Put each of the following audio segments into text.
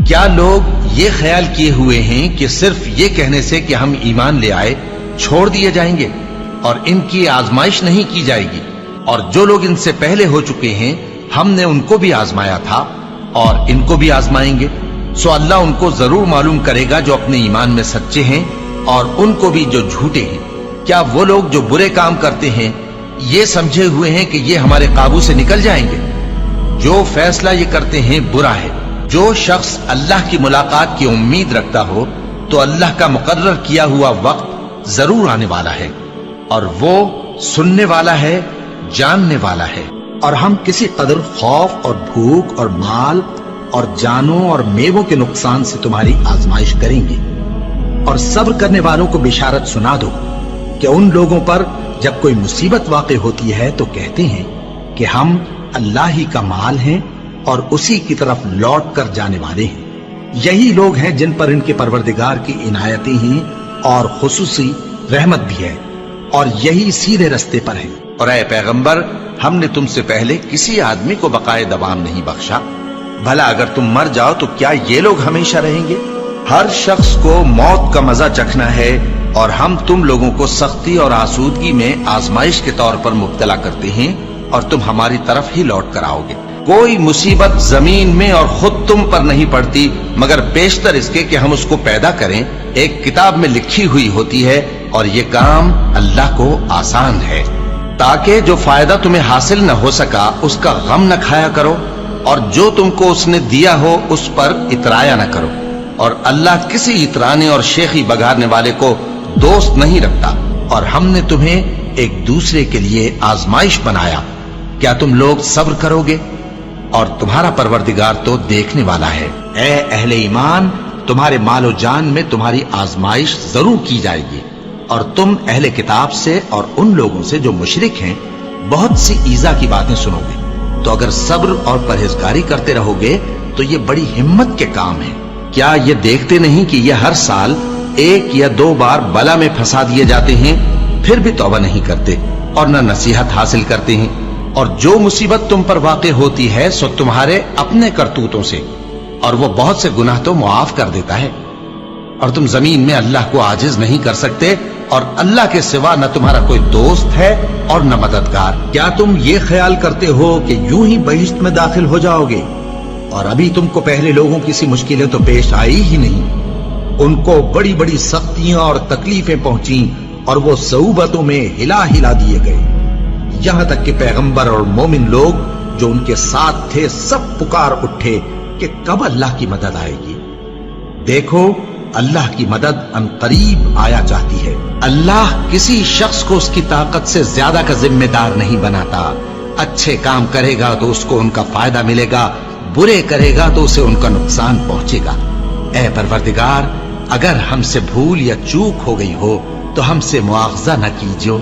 کیا لوگ یہ خیال کیے ہوئے ہیں کہ صرف یہ کہنے سے کہ ہم ایمان لے آئے چھوڑ دیے جائیں گے اور ان کی آزمائش نہیں کی جائے گی؟ اور جو لوگ ان سے پہلے ہو چکے ہیں ہم نے ان کو بھی آزمایا تھا اور ان کو بھی آزمائیں گے، سو اللہ ان کو ضرور معلوم کرے گا جو اپنے ایمان میں سچے ہیں اور ان کو بھی جو جھوٹے ہیں۔ کیا وہ لوگ جو برے کام کرتے ہیں یہ سمجھے ہوئے ہیں کہ یہ ہمارے قابو سے نکل جائیں گے؟ جو فیصلہ یہ کرتے ہیں برا ہے۔ جو شخص اللہ کی ملاقات کی امید رکھتا ہو تو اللہ کا مقرر کیا ہوا وقت ضرور آنے والا ہے، اور وہ سننے والا ہے، جاننے والا ہے۔ اور ہم کسی قدر خوف اور بھوک اور مال اور جانوں اور میووں کے نقصان سے تمہاری آزمائش کریں گے، اور صبر کرنے والوں کو بشارت سنا دو کہ ان لوگوں پر جب کوئی مصیبت واقع ہوتی ہے تو کہتے ہیں کہ ہم اللہ ہی کا مال ہیں اور اسی کی طرف لوٹ کر جانے والے ہیں۔ یہی لوگ ہیں جن پر ان کے پروردگار کی عنایتیں ہیں اور خصوصی رحمت بھی ہے، اور یہی سیدھے رستے پر ہیں۔ اور اے پیغمبر، ہم نے تم سے پہلے کسی آدمی کو بقائے دوام نہیں بخشا، بھلا اگر تم مر جاؤ تو کیا یہ لوگ ہمیشہ رہیں گے؟ ہر شخص کو موت کا مزہ چکھنا ہے، اور ہم تم لوگوں کو سختی اور آسودگی میں آزمائش کے طور پر مبتلا کرتے ہیں، اور تم ہماری طرف ہی لوٹ کر آؤ گے۔ کوئی مصیبت زمین میں اور خود تم پر نہیں پڑتی مگر پیشتر اس کے کہ ہم اس کو پیدا کریں ایک کتاب میں لکھی ہوئی ہوتی ہے، اور یہ کام اللہ کو آسان ہے، تاکہ جو فائدہ تمہیں حاصل نہ ہو سکا اس کا غم نہ کھایا کرو، اور جو تم کو اس نے دیا ہو اس پر اترایا نہ کرو۔ اور اللہ کسی اترانے اور شیخی بگارنے والے کو دوست نہیں رکھتا، اور ہم نے تمہیں ایک دوسرے کے لیے آزمائش بنایا، کیا تم لوگ صبر کرو گے؟ اور تمہارا پروردگار تو دیکھنے والا ہے۔ اے اہل ایمان، تمہارے مال و جان میں تمہاری آزمائش ضرور کی جائے گی، اور تم اہل کتاب سے اور ان لوگوں سے جو مشرک ہیں بہت سی ایذا کی باتیں سنو گے، تو اگر صبر اور پرہیزگاری کرتے رہو گے تو یہ بڑی ہمت کے کام ہے۔ کیا یہ دیکھتے نہیں کہ یہ ہر سال 1 یا 2 بار بلا میں پھنسا دیے جاتے ہیں، پھر بھی توبہ نہیں کرتے اور نہ نصیحت حاصل کرتے ہیں؟ اور جو مصیبت تم پر واقع ہوتی ہے سو تمہارے اپنے کرتوتوں سے، اور وہ بہت سے گناہ تو معاف کر دیتا ہے۔ اور تم زمین میں اللہ کو عاجز نہیں کر سکتے، اور اللہ کے سوا نہ تمہارا کوئی دوست ہے اور نہ مددگار۔ کیا تم یہ خیال کرتے ہو کہ یوں ہی بہشت میں داخل ہو جاؤ گے؟ اور ابھی تم کو پہلے لوگوں کی سی مشکلیں تو پیش آئی ہی نہیں، ان کو بڑی بڑی سختیاں اور تکلیفیں پہنچیں، اور وہ صعوبتوں میں ہلا ہلا دیے گئے، یہاں تک کہ پیغمبر اور مومن لوگ جو ان کے ساتھ تھے سب پکار اٹھے کہ کب اللہ کی مدد آئے گی۔ دیکھو، اللہ کی مدد ان قریب آیا چاہتی ہے۔ اللہ کسی شخص کو اس کی طاقت سے زیادہ کا ذمہ دار نہیں بناتا۔ اچھے کام کرے گا تو اس کو ان کا فائدہ ملے گا، برے کرے گا تو اسے ان کا نقصان پہنچے گا۔ اے پروردگار، اگر ہم سے بھول یا چوک ہو گئی ہو تو ہم سے مواخذہ نہ کیجو۔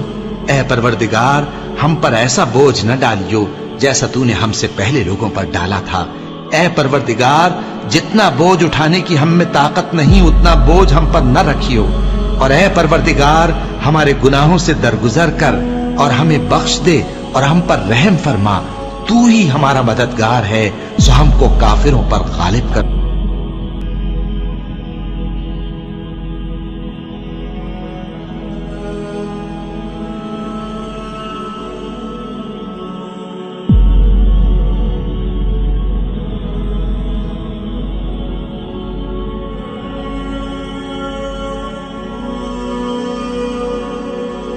اے پروردگار، ہم پر ایسا بوجھ نہ ڈالیو جیسا تو نے ہم سے پہلے لوگوں پر ڈالا تھا۔ اے پروردگار، جتنا بوجھ اٹھانے کی ہم میں طاقت نہیں اتنا بوجھ ہم پر نہ رکھیو، اور اے پروردگار، ہمارے گناہوں سے درگزر کر اور ہمیں بخش دے اور ہم پر رحم فرما۔ تو ہی ہمارا مددگار ہے، سو ہم کو کافروں پر غالب کر۔